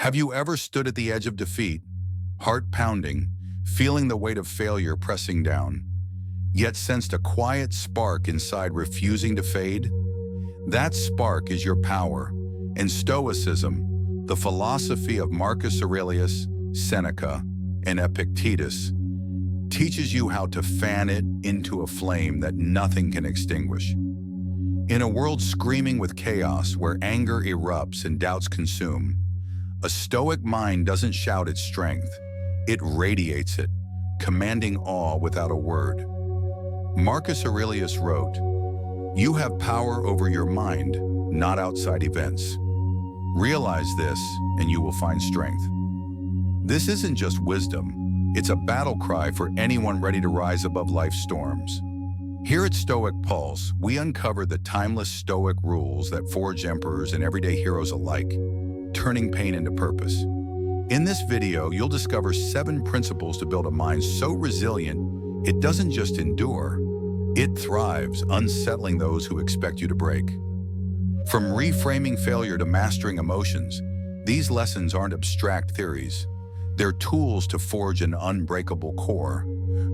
Have you ever stood at the edge of defeat, heart pounding, feeling the weight of failure pressing down, yet sensed a quiet spark inside refusing to fade? That spark is your power, and Stoicism, the philosophy of Marcus Aurelius, Seneca, and Epictetus, teaches you how to fan it into a flame that nothing can extinguish. In a world screaming with chaos where anger erupts and doubts consume, a Stoic mind doesn't shout its strength, it radiates it, commanding awe without a word. Marcus Aurelius wrote, "You have power over your mind, not outside events. Realize this, and you will find strength." This isn't just wisdom, it's a battle cry for anyone ready to rise above life's storms. Here at Stoic Pulse, we uncover the timeless Stoic rules that forge emperors and everyday heroes alike, turning pain into purpose. In this video, you'll discover 7 principles to build a mind so resilient it doesn't just endure, it thrives, unsettling those who expect you to break. From reframing failure to mastering emotions, these lessons aren't abstract theories. They're tools to forge an unbreakable core,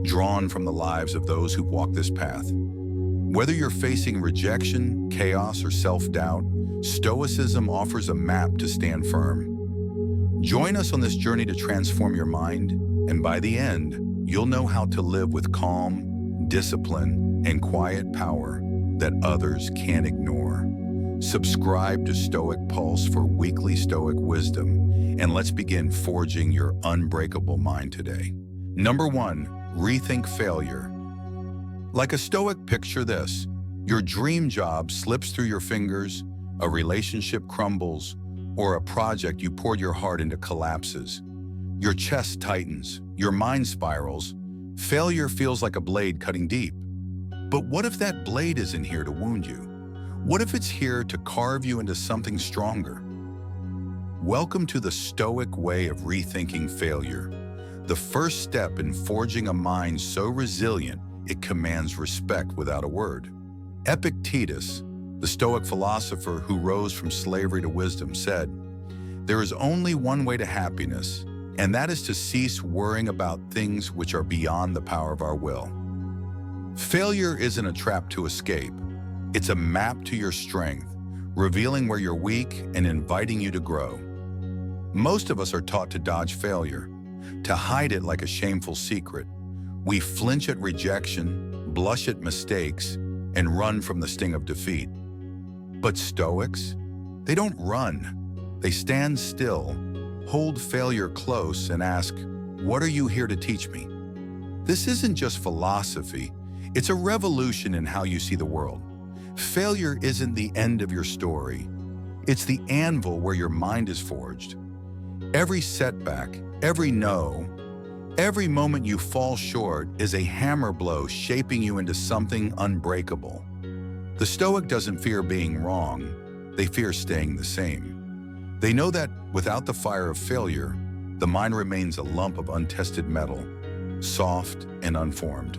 drawn from the lives of those who've walked this path. Whether you're facing rejection, chaos, or self-doubt, Stoicism offers a map to stand firm. Join us on this journey to transform your mind, and by the end, you'll know how to live with calm, discipline, and quiet power that others can't ignore. Subscribe to Stoic Pulse for weekly Stoic wisdom, and let's begin forging your unbreakable mind today. Number 1, rethink failure. Like a Stoic, picture this. Your dream job slips through your fingers, a relationship crumbles, or a project you poured your heart into collapses. Your chest tightens, your mind spirals. Failure feels like a blade cutting deep. But what if that blade isn't here to wound you? What if it's here to carve you into something stronger? Welcome to the Stoic way of rethinking failure, the first step in forging a mind so resilient it commands respect without a word. Epictetus, the Stoic philosopher who rose from slavery to wisdom, said, "There is only one way to happiness, and that is to cease worrying about things which are beyond the power of our will." Failure isn't a trap to escape. It's a map to your strength, revealing where you're weak and inviting you to grow. Most of us are taught to dodge failure, to hide it like a shameful secret. We flinch at rejection, blush at mistakes, and run from the sting of defeat. But Stoics, they don't run. They stand still, hold failure close, and ask, "What are you here to teach me?" This isn't just philosophy, it's a revolution in how you see the world. Failure isn't the end of your story. It's the anvil where your mind is forged. Every setback, every no, every moment you fall short is a hammer blow shaping you into something unbreakable. The Stoic doesn't fear being wrong, they fear staying the same. They know that without the fire of failure, the mind remains a lump of untested metal, soft and unformed.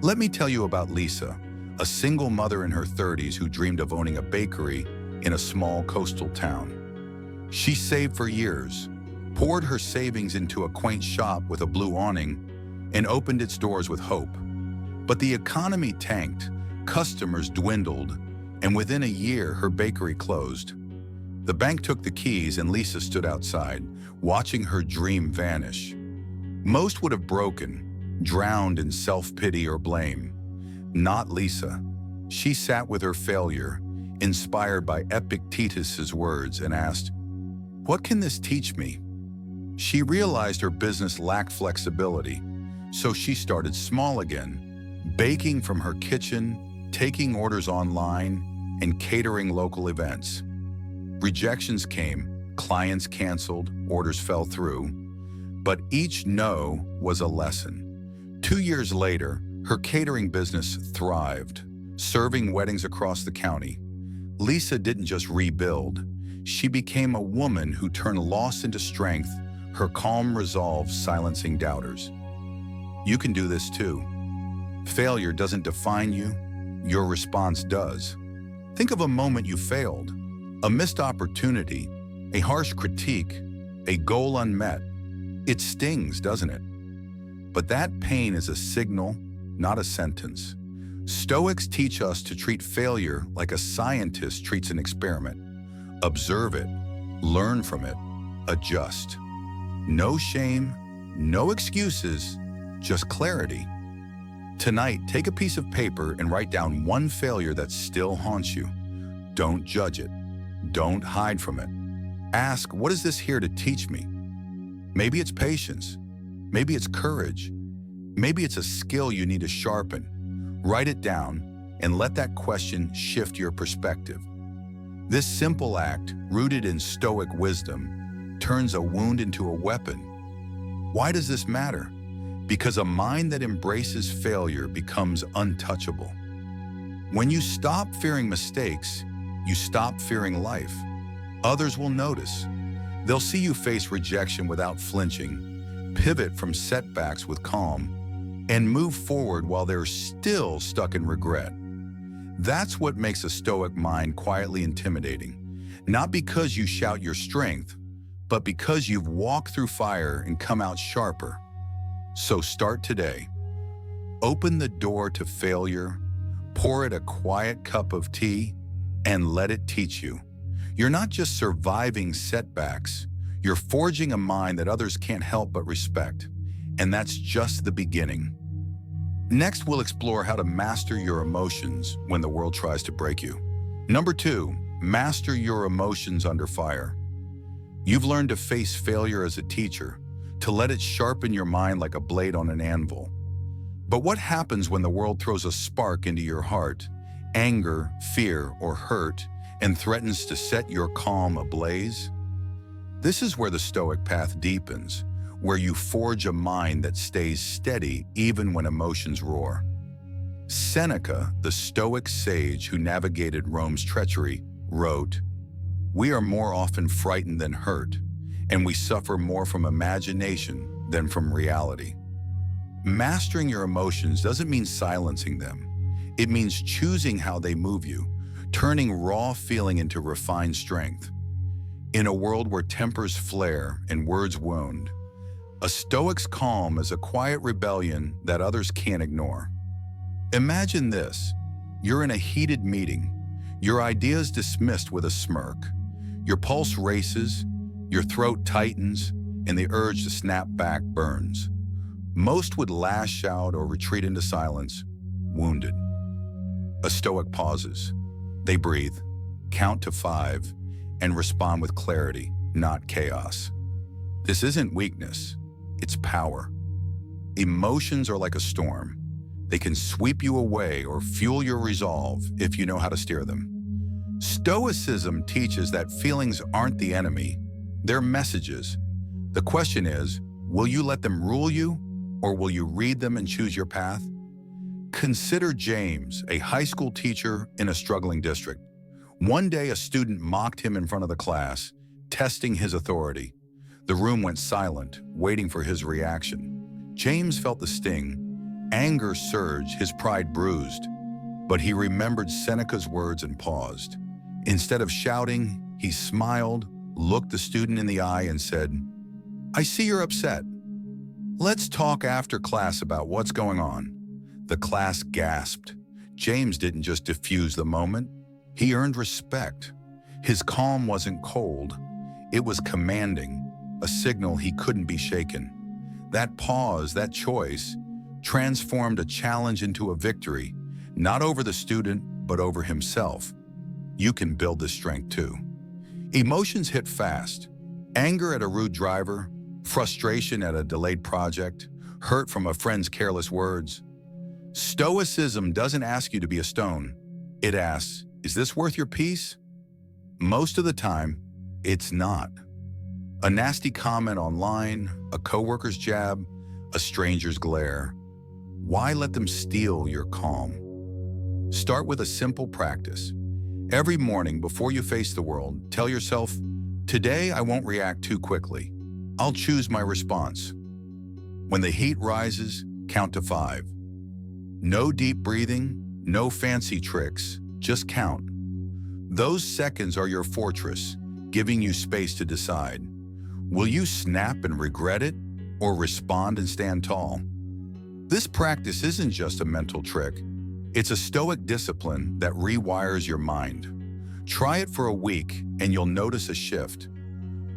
Let me tell you about Lisa, a single mother in her 30s who dreamed of owning a bakery in a small coastal town. She saved for years, poured her savings into a quaint shop with a blue awning, and opened its doors with hope. But the economy tanked, customers dwindled, and within a year her bakery closed. The bank took the keys and Lisa stood outside, watching her dream vanish. Most would have broken, drowned in self-pity or blame. Not Lisa. She sat with her failure, inspired by Epictetus's words, and asked, "What can this teach me?" She realized her business lacked flexibility, so she started small again, baking from her kitchen, taking orders online, and catering local events. Rejections came, clients canceled, orders fell through, but each no was a lesson. 2 years later, her catering business thrived, serving weddings across the county. Lisa didn't just rebuild, she became a woman who turned loss into strength, her calm resolve silencing doubters. You can do this too. Failure doesn't define you, your response does. Think of a moment you failed, a missed opportunity, a harsh critique, a goal unmet. It stings, doesn't it? But that pain is a signal, not a sentence. Stoics teach us to treat failure like a scientist treats an experiment. Observe it, learn from it, adjust. No shame, no excuses, just clarity. Tonight, take a piece of paper and write down one failure that still haunts you. Don't judge it. Don't hide from it. Ask, what is this here to teach me? Maybe it's patience. Maybe it's courage. Maybe it's a skill you need to sharpen. Write it down and let that question shift your perspective. This simple act, rooted in Stoic wisdom, turns a wound into a weapon. Why does this matter? Because a mind that embraces failure becomes untouchable. When you stop fearing mistakes, you stop fearing life. Others will notice. They'll see you face rejection without flinching, pivot from setbacks with calm, and move forward while they're still stuck in regret. That's what makes a Stoic mind quietly intimidating, not because you shout your strength, but because you've walked through fire and come out sharper. So start today. Open the door to failure, pour it a quiet cup of tea, and let it teach you. You're not just surviving setbacks, you're forging a mind that others can't help but respect. And that's just the beginning. Next, we'll explore how to master your emotions when the world tries to break you. Number 2, master your emotions under fire. You've learned to face failure as a teacher, to let it sharpen your mind like a blade on an anvil. But what happens when the world throws a spark into your heart, anger, fear, or hurt, and threatens to set your calm ablaze? This is where the Stoic path deepens, where you forge a mind that stays steady even when emotions roar. Seneca, the Stoic sage who navigated Rome's treachery, wrote, "We are more often frightened than hurt, and we suffer more from imagination than from reality." Mastering your emotions doesn't mean silencing them. It means choosing how they move you, turning raw feeling into refined strength. In a world where tempers flare and words wound, a Stoic's calm is a quiet rebellion that others can't ignore. Imagine this. You're in a heated meeting, your ideas dismissed with a smirk. Your pulse races, your throat tightens, and the urge to snap back burns. Most would lash out or retreat into silence, wounded. A Stoic pauses. They breathe, count to 5, and respond with clarity, not chaos. This isn't weakness, it's power. Emotions are like a storm. They can sweep you away or fuel your resolve if you know how to steer them. Stoicism teaches that feelings aren't the enemy, they're messages. The question is, will you let them rule you, or will you read them and choose your path? Consider James, a high school teacher in a struggling district. One day, a student mocked him in front of the class, testing his authority. The room went silent, waiting for his reaction. James felt the sting. Anger surged, his pride bruised. But he remembered Seneca's words and paused. Instead of shouting, he smiled, looked the student in the eye, and said, "I see you're upset. Let's talk after class about what's going on." The class gasped. James didn't just diffuse the moment, he earned respect. His calm wasn't cold, it was commanding, a signal he couldn't be shaken. That pause, that choice, transformed a challenge into a victory, not over the student, but over himself. You can build this strength too. Emotions hit fast. Anger at a rude driver, frustration at a delayed project, hurt from a friend's careless words. Stoicism doesn't ask you to be a stone. It asks, is this worth your peace? Most of the time, it's not. A nasty comment online, a coworker's jab, a stranger's glare. Why let them steal your calm? Start with a simple practice. Every morning before you face the world, tell yourself, today I won't react too quickly. I'll choose my response. When the heat rises, count to 5. No deep breathing, no fancy tricks, just count. Those seconds are your fortress, giving you space to decide. Will you snap and regret it, or respond and stand tall? This practice isn't just a mental trick. It's a Stoic discipline that rewires your mind. Try it for a week and you'll notice a shift.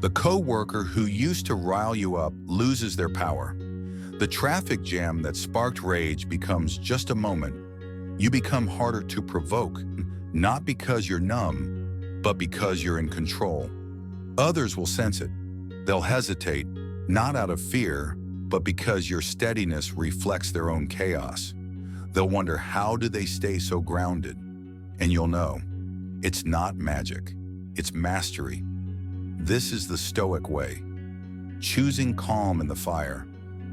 The coworker who used to rile you up loses their power. The traffic jam that sparked rage becomes just a moment. You become harder to provoke, not because you're numb, but because you're in control. Others will sense it. They'll hesitate, not out of fear, but because your steadiness reflects their own chaos. They'll wonder, how do they stay so grounded? And you'll know, it's not magic, it's mastery. This is the Stoic way, choosing calm in the fire,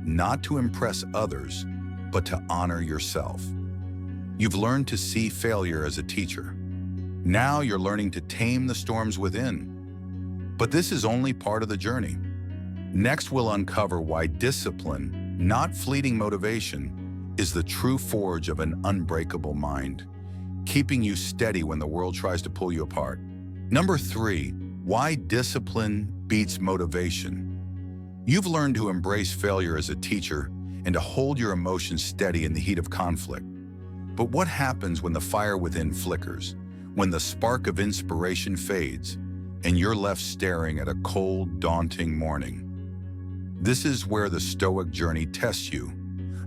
not to impress others, but to honor yourself. You've learned to see failure as a teacher. Now you're learning to tame the storms within. But this is only part of the journey. Next, we'll uncover why discipline, not fleeting motivation, is the true forge of an unbreakable mind, keeping you steady when the world tries to pull you apart. Number 3, why discipline beats motivation. You've learned to embrace failure as a teacher and to hold your emotions steady in the heat of conflict. But what happens when the fire within flickers, when the spark of inspiration fades, and you're left staring at a cold, daunting morning? This is where the Stoic journey tests you,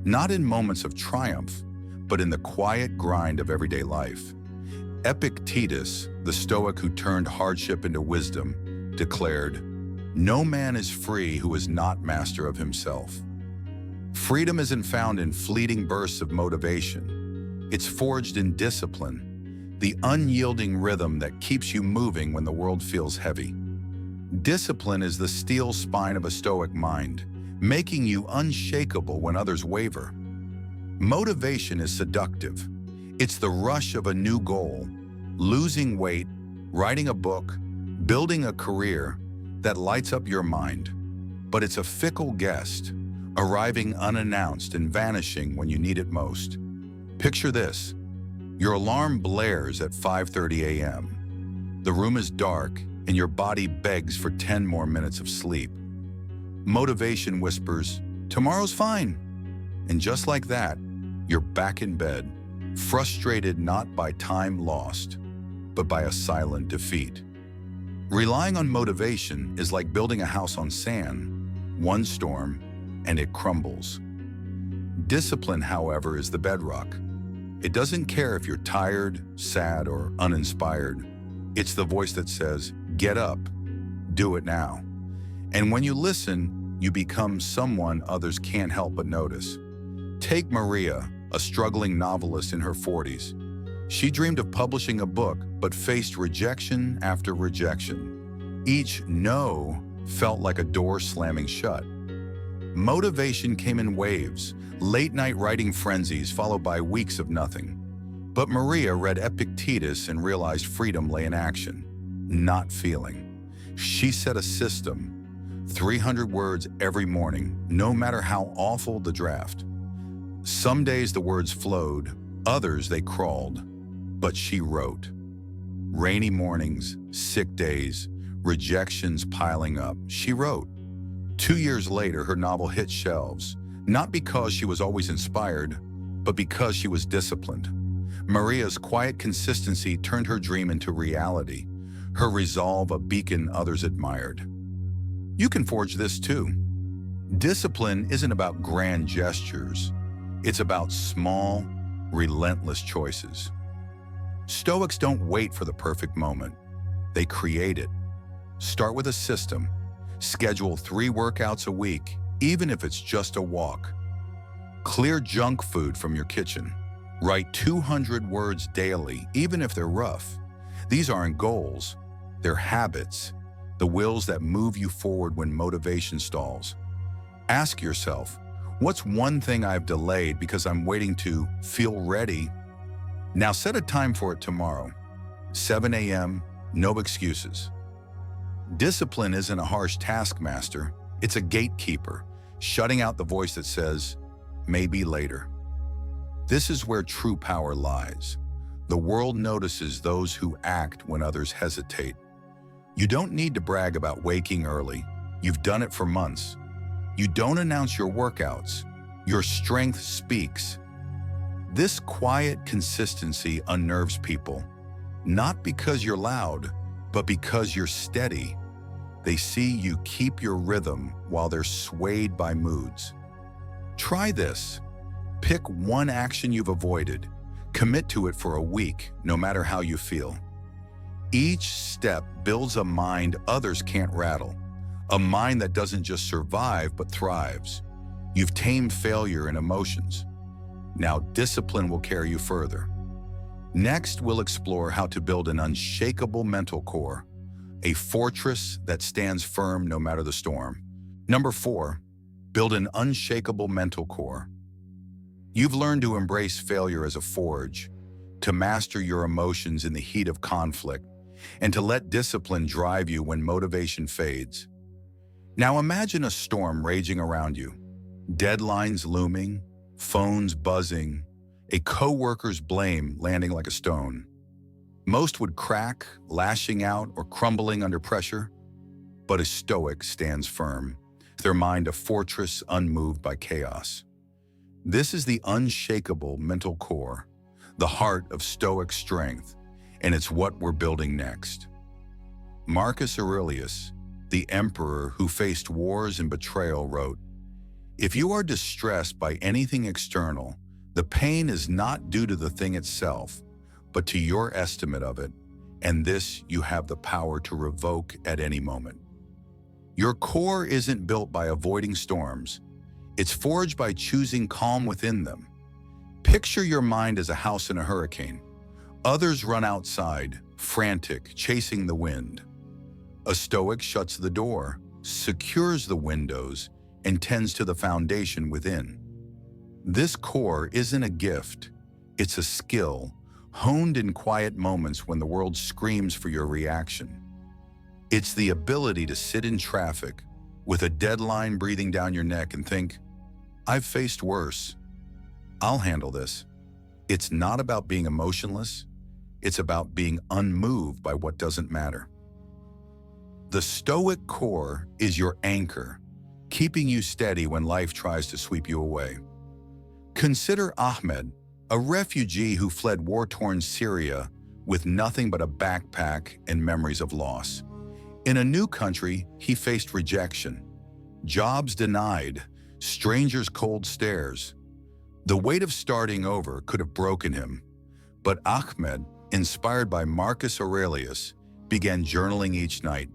not in moments of triumph, but in the quiet grind of everyday life. Epictetus, the Stoic who turned hardship into wisdom, declared, "No man is free who is not master of himself." Freedom isn't found in fleeting bursts of motivation. It's forged in discipline, the unyielding rhythm that keeps you moving when the world feels heavy. Discipline is the steel spine of a Stoic mind, making you unshakable when others waver. Motivation is seductive. It's the rush of a new goal, losing weight, writing a book, building a career that lights up your mind. But it's a fickle guest, arriving unannounced and vanishing when you need it most. Picture this. Your alarm blares at 5:30 a.m. The room is dark and your body begs for 10 more minutes of sleep. Motivation whispers, "Tomorrow's fine." And just like that, you're back in bed, frustrated not by time lost, but by a silent defeat. Relying on motivation is like building a house on sand. One storm, and it crumbles. Discipline, however, is the bedrock. It doesn't care if you're tired, sad, or uninspired. It's the voice that says, "Get up, do it now." And when you listen, you become someone others can't help but notice. Take Maria, a struggling novelist in her 40s. She dreamed of publishing a book, but faced rejection after rejection. Each no felt like a door slamming shut. Motivation came in waves, late-night writing frenzies followed by weeks of nothing. But Maria read Epictetus and realized freedom lay in action, not feeling. She set a system, 300 words every morning, no matter how awful the draft. Some days the words flowed, others they crawled, but she wrote. Rainy mornings, sick days, rejections piling up, she wrote. 2 years later, her novel hit shelves, not because she was always inspired, but because she was disciplined. Maria's quiet consistency turned her dream into reality, her resolve a beacon others admired. You can forge this too. Discipline isn't about grand gestures. It's about small, relentless choices. Stoics don't wait for the perfect moment. They create it. Start with a system. Schedule 3 workouts a week, even if it's just a walk. Clear junk food from your kitchen. Write 200 words daily, even if they're rough. These aren't goals. They're habits, the wills that move you forward when motivation stalls. Ask yourself, what's one thing I've delayed because I'm waiting to feel ready? Now set a time for it tomorrow. 7 a.m., no excuses. Discipline isn't a harsh taskmaster. It's a gatekeeper, shutting out the voice that says, maybe later. This is where true power lies. The world notices those who act when others hesitate. You don't need to brag about waking early. You've done it for months. You don't announce your workouts. Your strength speaks. This quiet consistency unnerves people, not because you're loud, but because you're steady. They see you keep your rhythm while they're swayed by moods. Try this. Pick one action you've avoided. Commit to it for a week, no matter how you feel. Each step builds a mind others can't rattle, a mind that doesn't just survive but thrives. You've tamed failure and emotions. Now discipline will carry you further. Next, we'll explore how to build an unshakable mental core, a fortress that stands firm no matter the storm. Number 4, build an unshakable mental core. You've learned to embrace failure as a forge, to master your emotions in the heat of conflict, and to let discipline drive you when motivation fades. Now imagine a storm raging around you, deadlines looming, phones buzzing, a coworker's blame landing like a stone. Most would crack, lashing out, or crumbling under pressure, but a Stoic stands firm, their mind a fortress unmoved by chaos. This is the unshakable mental core, the heart of Stoic strength, and it's what we're building next. Marcus Aurelius, the emperor who faced wars and betrayal, wrote, "If you are distressed by anything external, the pain is not due to the thing itself, but to your estimate of it, and this you have the power to revoke at any moment." Your core isn't built by avoiding storms. It's forged by choosing calm within them. Picture your mind as a house in a hurricane. Others run outside, frantic, chasing the wind. A Stoic shuts the door, secures the windows, and tends to the foundation within. This core isn't a gift, it's a skill, honed in quiet moments when the world screams for your reaction. It's the ability to sit in traffic, with a deadline breathing down your neck, and think, "I've faced worse. I'll handle this." It's not about being emotionless, it's about being unmoved by what doesn't matter. The Stoic core is your anchor, keeping you steady when life tries to sweep you away. Consider Ahmed, a refugee who fled war-torn Syria with nothing but a backpack and memories of loss. In a new country, he faced rejection, jobs denied, strangers' cold stares. The weight of starting over could have broken him, but Ahmed, inspired by Marcus Aurelius, began journaling each night,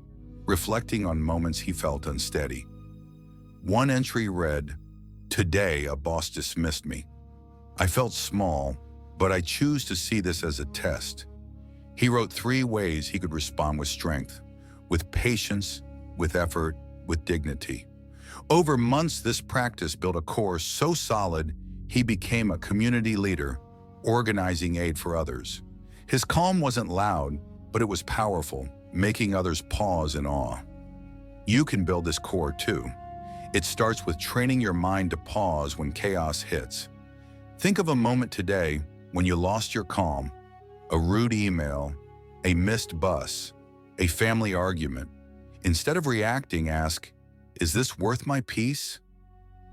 reflecting on moments he felt unsteady. One entry read, "Today, a boss dismissed me. I felt small, but I choose to see this as a test." He wrote 3 ways he could respond with strength, with patience, with effort, with dignity. Over months, this practice built a core so solid, he became a community leader, organizing aid for others. His calm wasn't loud, but it was powerful, making others pause in awe. You can build this core too. It starts with training your mind to pause when chaos hits. Think of a moment today when you lost your calm, a rude email, a missed bus, a family argument. Instead of reacting, ask, "Is this worth my peace?"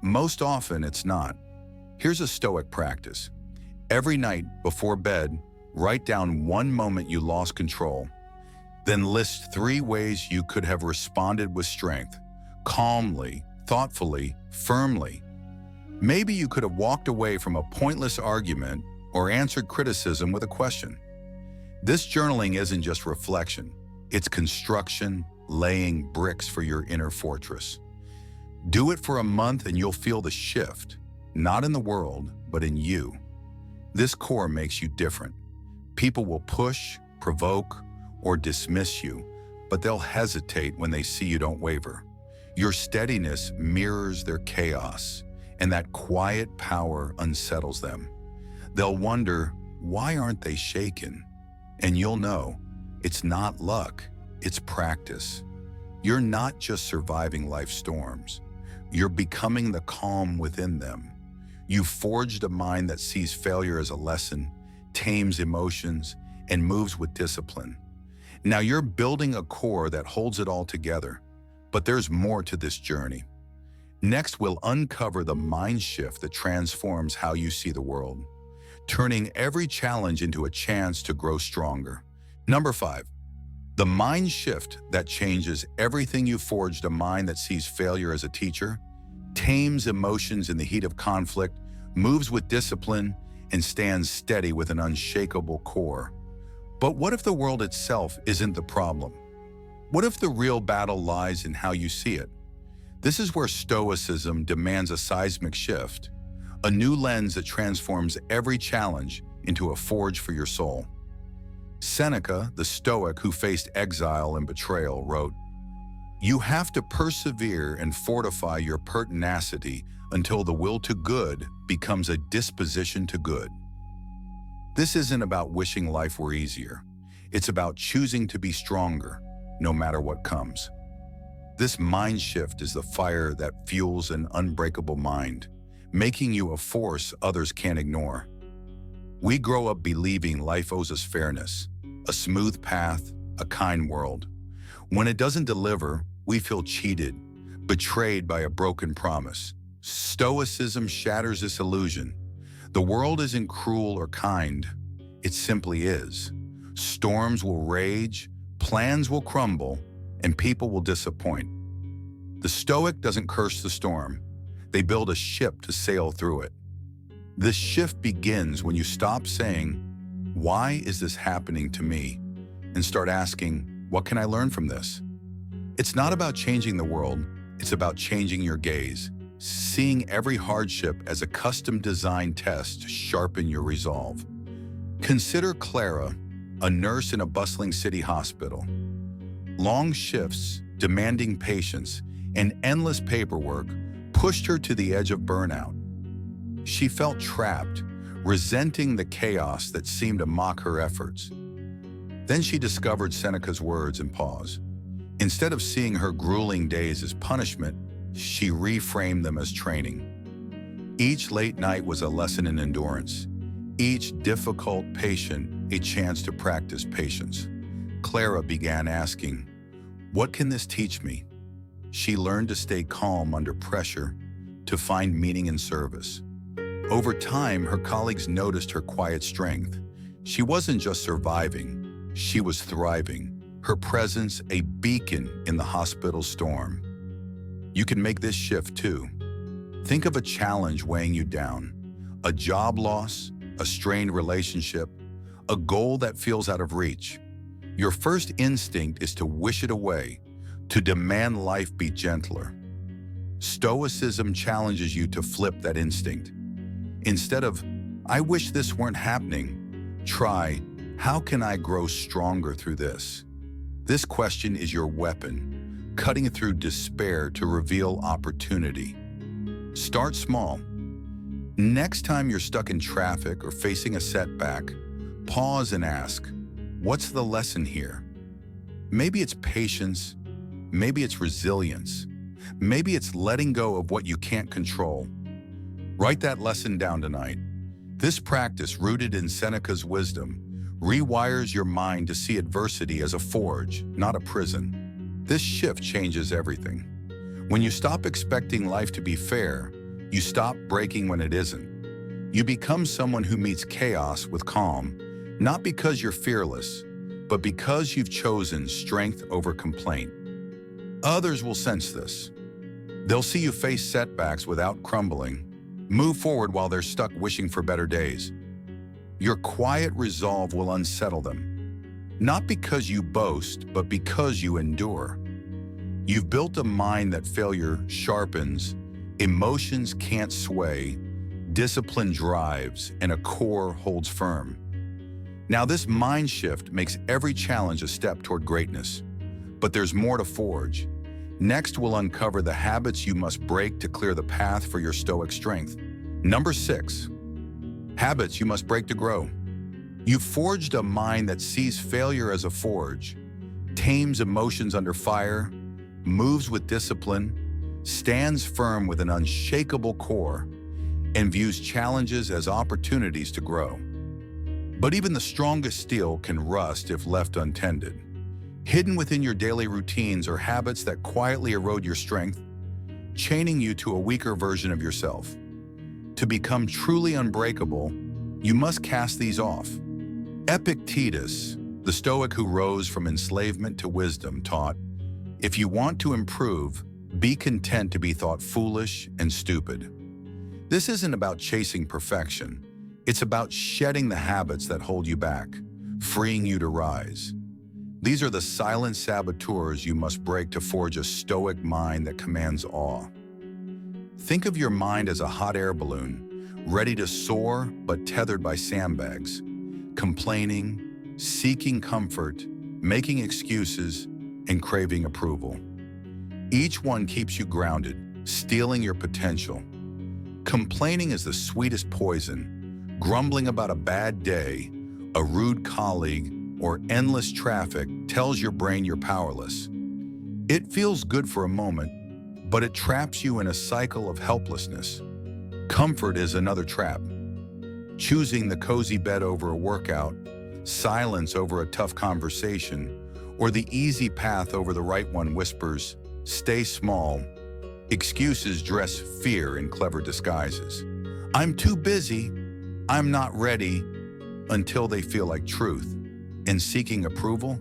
Most often, it's not. Here's a Stoic practice. Every night before bed, write down one moment you lost control. Then list 3 ways you could have responded with strength, calmly, thoughtfully, firmly. Maybe you could have walked away from a pointless argument or answered criticism with a question. This journaling isn't just reflection, it's construction, laying bricks for your inner fortress. Do it for a month and you'll feel the shift, not in the world, but in you. This core makes you different. People will push, provoke, or dismiss you, but they'll hesitate when they see you don't waver. Your steadiness mirrors their chaos, and that quiet power unsettles them. They'll wonder, why aren't they shaken? And you'll know, it's not luck, it's practice. You're not just surviving life's storms. You're becoming the calm within them. You've forged a mind that sees failure as a lesson, tames emotions, and moves with discipline. Now you're building a core that holds it all together, But there's more to this journey. Next, we'll uncover the mind shift that transforms how you see the world, turning every challenge into a chance to grow stronger. Number 5. The mind shift that changes everything. You forged a mind that sees failure as a teacher, tames emotions in the heat of conflict, moves with discipline, and stands steady with an unshakable core. But what if the world itself isn't the problem? What if the real battle lies in how you see it? This is where Stoicism demands a seismic shift, a new lens that transforms every challenge into a forge for your soul. Seneca, the Stoic who faced exile and betrayal, wrote, "You have to persevere and fortify your pertinacity until the will to good becomes a disposition to good." This isn't about wishing life were easier. It's about choosing to be stronger, no matter what comes. This mind shift is the fire that fuels an unbreakable mind, making you a force others can't ignore. We grow up believing life owes us fairness, a smooth path, a kind world. When it doesn't deliver, we feel cheated, betrayed by a broken promise. Stoicism shatters this illusion. The world isn't cruel or kind, it simply is. Storms will rage, plans will crumble, and people will disappoint. The Stoic doesn't curse the storm. They build a ship to sail through it. This shift begins when you stop saying, "Why is this happening to me?" and start asking, "What can I learn from this?" It's not about changing the world, it's about changing your gaze, seeing every hardship as a custom-designed test to sharpen your resolve. Consider Clara, a nurse in a bustling city hospital. Long shifts, demanding patience, and endless paperwork pushed her to the edge of burnout. She felt trapped, resenting the chaos that seemed to mock her efforts. Then she discovered Seneca's words and paused. Instead of seeing her grueling days as punishment, she reframed them as training. Each late night was a lesson in endurance. Each difficult patient a chance to practice patience. Clara began asking, "What can this teach me?" She learned to stay calm under pressure, to find meaning in service. Over time, her colleagues noticed her quiet strength. She wasn't just surviving, she was thriving, her presence a beacon in the hospital storm. You can make this shift too. Think of a challenge weighing you down, a job loss, a strained relationship, a goal that feels out of reach. Your first instinct is to wish it away, to demand life be gentler. Stoicism challenges you to flip that instinct. Instead of, "I wish this weren't happening," try, "How can I grow stronger through this?" This question is your weapon, cutting through despair to reveal opportunity. Start small. Next time you're stuck in traffic or facing a setback, pause and ask, "What's the lesson here?" Maybe it's patience, maybe it's resilience, maybe it's letting go of what you can't control. Write that lesson down tonight. This practice, rooted in Seneca's wisdom, rewires your mind to see adversity as a forge, not a prison. This shift changes everything. When you stop expecting life to be fair, you stop breaking when it isn't. You become someone who meets chaos with calm, not because you're fearless, but because you've chosen strength over complaint. Others will sense this. They'll see you face setbacks without crumbling, move forward while they're stuck wishing for better days. Your quiet resolve will unsettle them, not because you boast, but because you endure. You've built a mind that failure sharpens, emotions can't sway, discipline drives, and a core holds firm. Now, this mind shift makes every challenge a step toward greatness. But there's more to forge. Next, we'll uncover the habits you must break to clear the path for your Stoic strength. Number 6, habits you must break to grow. You've forged a mind that sees failure as a forge, tames emotions under fire, moves with discipline, stands firm with an unshakable core, and views challenges as opportunities to grow. But even the strongest steel can rust if left untended. Hidden within your daily routines are habits that quietly erode your strength, chaining you to a weaker version of yourself. To become truly unbreakable, you must cast these off. Epictetus, the Stoic who rose from enslavement to wisdom, taught, "If you want to improve, be content to be thought foolish and stupid." This isn't about chasing perfection. It's about shedding the habits that hold you back, freeing you to rise. These are the silent saboteurs you must break to forge a Stoic mind that commands awe. Think of your mind as a hot air balloon, ready to soar but tethered by sandbags, complaining, seeking comfort, making excuses, and craving approval. Each one keeps you grounded, stealing your potential. Complaining is the sweetest poison. Grumbling about a bad day, a rude colleague, or endless traffic tells your brain you're powerless. It feels good for a moment, but it traps you in a cycle of helplessness. Comfort is another trap. Choosing the cozy bed over a workout, silence over a tough conversation, or the easy path over the right one whispers, "Stay small." Excuses dress fear in clever disguises. "I'm too busy," "I'm not ready," until they feel like truth. And seeking approval?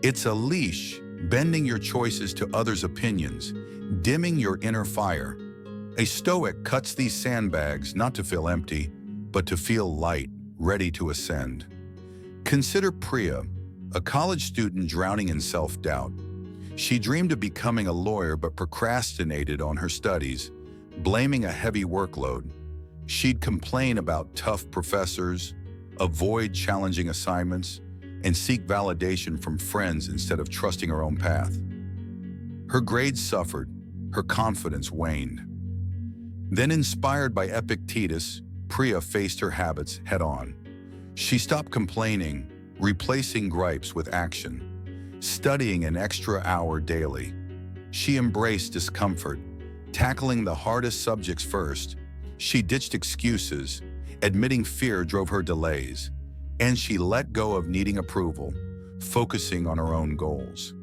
It's a leash, bending your choices to others' opinions, dimming your inner fire. A Stoic cuts these sandbags not to feel empty, but to feel light, ready to ascend. Consider Priya, a college student drowning in self-doubt. She dreamed of becoming a lawyer but procrastinated on her studies, blaming a heavy workload. She'd complain about tough professors, avoid challenging assignments, and seek validation from friends instead of trusting her own path. Her grades suffered, her confidence waned. Then, inspired by Epictetus, Priya faced her habits head-on. She stopped complaining, replacing gripes with action, studying an extra hour daily. She embraced discomfort, tackling the hardest subjects first. She ditched excuses, admitting fear drove her delays, and she let go of needing approval, focusing on her own goals.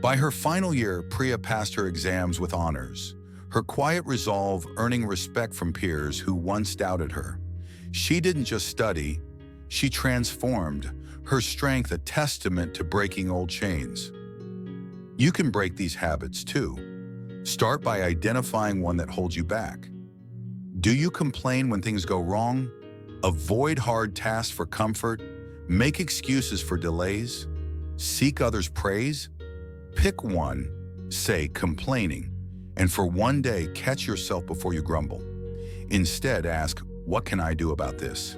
By her final year, Priya passed her exams with honors, her quiet resolve earning respect from peers who once doubted her. She didn't just study, she transformed, her strength a testament to breaking old chains. You can break these habits too. Start by identifying one that holds you back. Do you complain when things go wrong? Avoid hard tasks for comfort? Make excuses for delays? Seek others' praise? Pick one, say complaining, and for one day catch yourself before you grumble. Instead, ask, what can I do about this?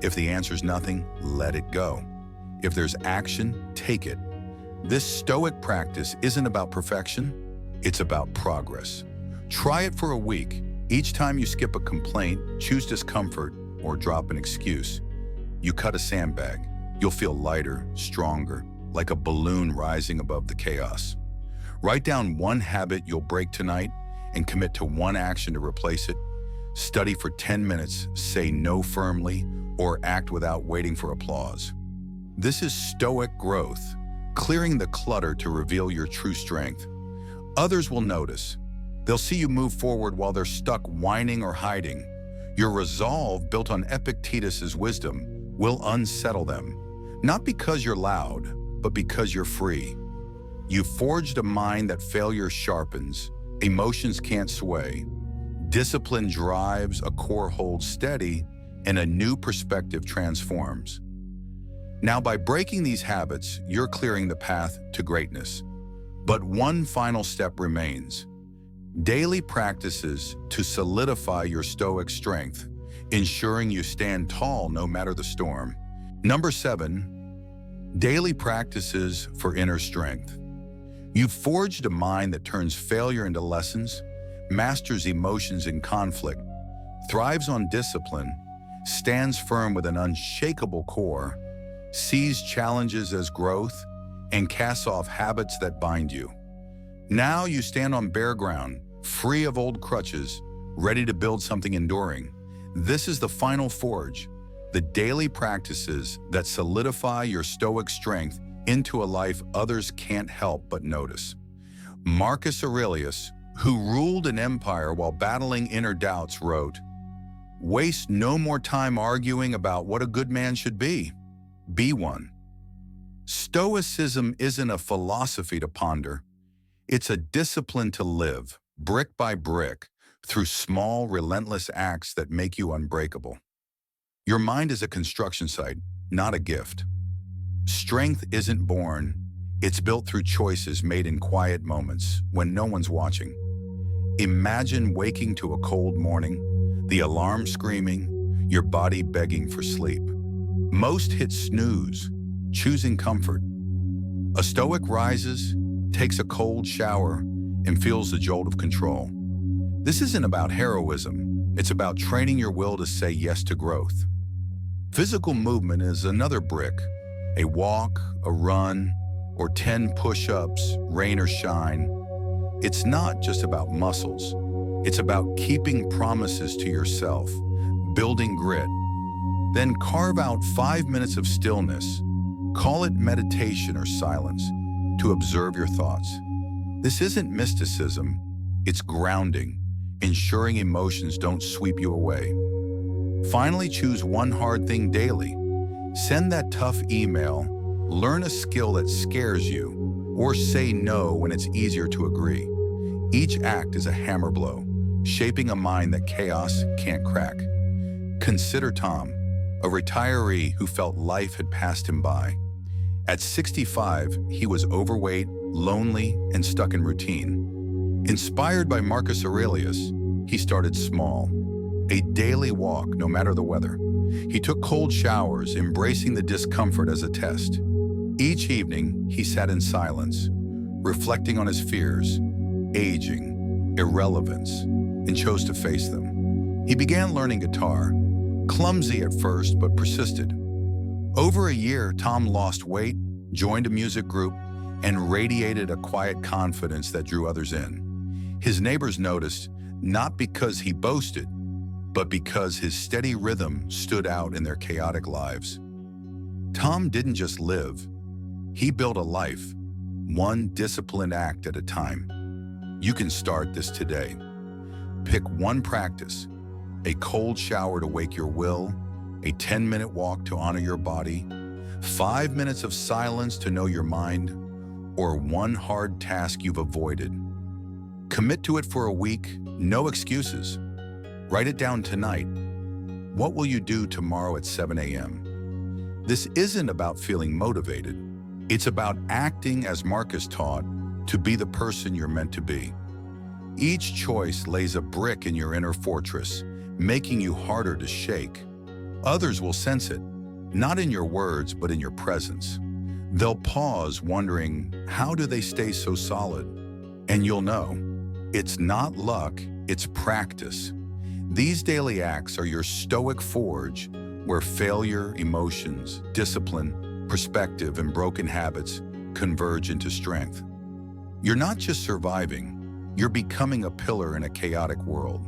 If the answer's nothing, let it go. If there's action, take it. This Stoic practice isn't about perfection, it's about progress. Try it for a week. Each time you skip a complaint, choose discomfort, or drop an excuse, you cut a sandbag. You'll feel lighter, stronger, like a balloon rising above the chaos. Write down one habit you'll break tonight and commit to one action to replace it. Study for 10 minutes, say no firmly, or act without waiting for applause. This is Stoic growth, clearing the clutter to reveal your true strength. Others will notice. They'll see you move forward while they're stuck whining or hiding. Your resolve, built on Epictetus's wisdom, will unsettle them. Not because you're loud, but because you're free. You've forged a mind that failure sharpens, emotions can't sway. Discipline drives, a core holds steady, and a new perspective transforms. Now, by breaking these habits, you're clearing the path to greatness. But one final step remains. Daily practices to solidify your Stoic strength, ensuring you stand tall no matter the storm. Number 7, daily practices for inner strength. You've forged a mind that turns failure into lessons, masters emotions in conflict, thrives on discipline, stands firm with an unshakable core, sees challenges as growth, and casts off habits that bind you. Now you stand on bare ground, free of old crutches, ready to build something enduring. This is the final forge, the daily practices that solidify your Stoic strength into a life others can't help but notice. Marcus Aurelius, who ruled an empire while battling inner doubts, wrote, "Waste no more time arguing about what a good man should be. Be one." Stoicism isn't a philosophy to ponder. It's a discipline to live, brick by brick, through small, relentless acts that make you unbreakable. Your mind is a construction site, not a gift. Strength isn't born. It's built through choices made in quiet moments when no one's watching. Imagine waking to a cold morning, the alarm screaming, your body begging for sleep. Most hit snooze, choosing comfort. A Stoic rises, takes a cold shower, and feels the jolt of control. This isn't about heroism. It's about training your will to say yes to growth. Physical movement is another brick. A walk, a run, or 10 push-ups, rain or shine. It's not just about muscles. It's about keeping promises to yourself, building grit. Then carve out 5 minutes of stillness, call it meditation or silence, to observe your thoughts. This isn't mysticism, it's grounding, ensuring emotions don't sweep you away. Finally, choose one hard thing daily. Send that tough email, learn a skill that scares you, or say no when it's easier to agree. Each act is a hammer blow, shaping a mind that chaos can't crack. Consider Tom, a retiree who felt life had passed him by. At 65, he was overweight, lonely, and stuck in routine. Inspired by Marcus Aurelius, he started small. A daily walk, no matter the weather. He took cold showers, embracing the discomfort as a test. Each evening, he sat in silence, reflecting on his fears, aging, irrelevance, and chose to face them. He began learning guitar, clumsy at first, but persisted. Over a year, Tom lost weight, joined a music group, and radiated a quiet confidence that drew others in. His neighbors noticed, not because he boasted, but because his steady rhythm stood out in their chaotic lives. Tom didn't just live, he built a life, one disciplined act at a time. You can start this today. Pick one practice, a cold shower to wake your will, a 10-minute walk to honor your body, 5 minutes of silence to know your mind, or one hard task you've avoided. Commit to it for a week, no excuses. Write it down tonight. What will you do tomorrow at 7 a.m.? This isn't about feeling motivated. It's about acting as Marcus taught, to be the person you're meant to be. Each choice lays a brick in your inner fortress, making you harder to shake. Others will sense it, not in your words, but in your presence. They'll pause, wondering, how do they stay so solid? And you'll know, it's not luck, it's practice. These daily acts are your Stoic forge, where failure, emotions, discipline, perspective, and broken habits converge into strength. You're not just surviving, you're becoming a pillar in a chaotic world.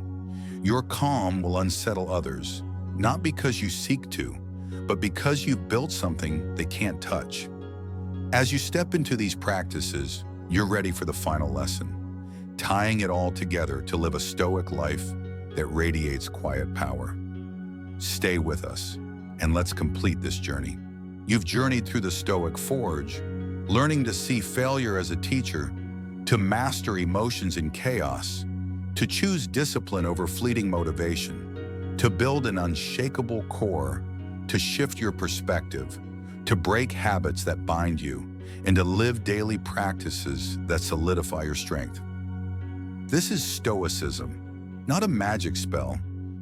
Your calm will unsettle others, not because you seek to, but because you've built something they can't touch. As you step into these practices, you're ready for the final lesson, tying it all together to live a Stoic life that radiates quiet power. Stay with us, and let's complete this journey. You've journeyed through the Stoic forge, learning to see failure as a teacher, to master emotions in chaos, to choose discipline over fleeting motivation, to build an unshakable core, to shift your perspective, to break habits that bind you, and to live daily practices that solidify your strength. This is Stoicism. Not a magic spell,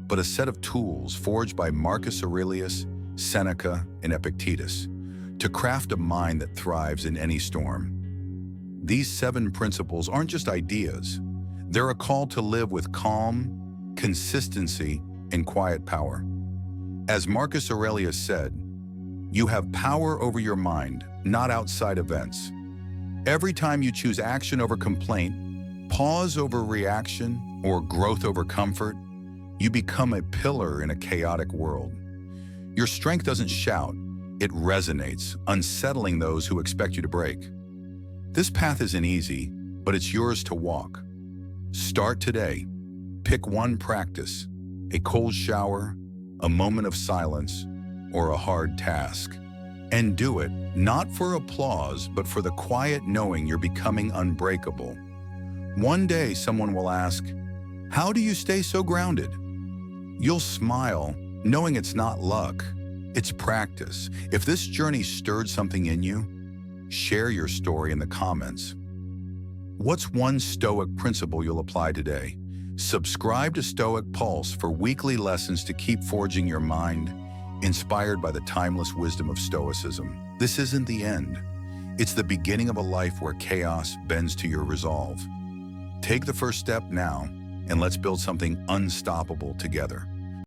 but a set of tools forged by Marcus Aurelius, Seneca, and Epictetus to craft a mind that thrives in any storm. These 7 principles aren't just ideas. They're a call to live with calm, consistency, and quiet power. As Marcus Aurelius said, you have power over your mind, not outside events. Every time you choose action over complaint, pause over reaction, or growth over comfort, you become a pillar in a chaotic world. Your strength doesn't shout, It resonates, unsettling those who expect you to break. This path isn't easy, but it's yours to walk. Start today. Pick one practice, a cold shower, a moment of silence, or a hard task. And do it, not for applause, but for the quiet knowing you're becoming unbreakable. One day someone will ask, "How do you stay so grounded?" You'll smile, knowing it's not luck, it's practice. If this journey stirred something in you, share your story in the comments. What's one Stoic principle you'll apply today? Subscribe to Stoic Pulse for weekly lessons to keep forging your mind, inspired by the timeless wisdom of Stoicism. This isn't the end. It's the beginning of a life where chaos bends to your resolve. Take the first step now, and let's build something unstoppable together.